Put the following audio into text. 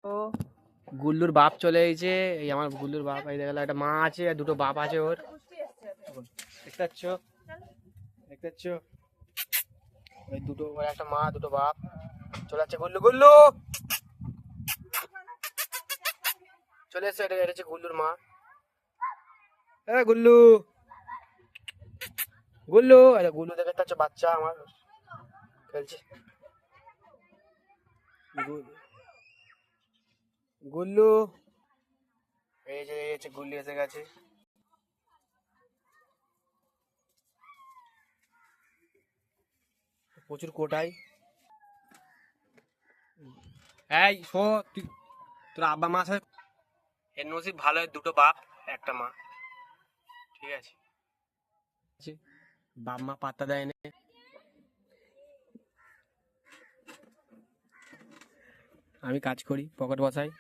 ও গুল্লুর বাপ চলে এসেছে। এই আমার গুল্লুর বাপ, এই দেখো একটা মা আছে আর দুটো বাপ আছে ওর। দেখতে পাচ্ছ, দেখতে পাচ্ছ ওই দুটো, ওর একটা মা দুটো বাপ চলে যাচ্ছে। গুল্লু গুল্লু চলে এসছে। এটা হচ্ছে গুল্লুর মা। এ গুল্লু গুল্লু, আরে গুল্লু দেখতে পাচ্ছ বাচ্চা আমার খেলছে। গুল্লু, এই যে এই হচ্ছে গুল্লু এসে গেছে। প্রচুর কোটাই। এই শো, তুই তোর আব্বা মা সাথে এর নসিব ভালো, দুটো বাপ একটা মা, ঠিক আছে। বাপ মা পাত্তা দেয় না। আমি কাজ করি, পকেট বসাই।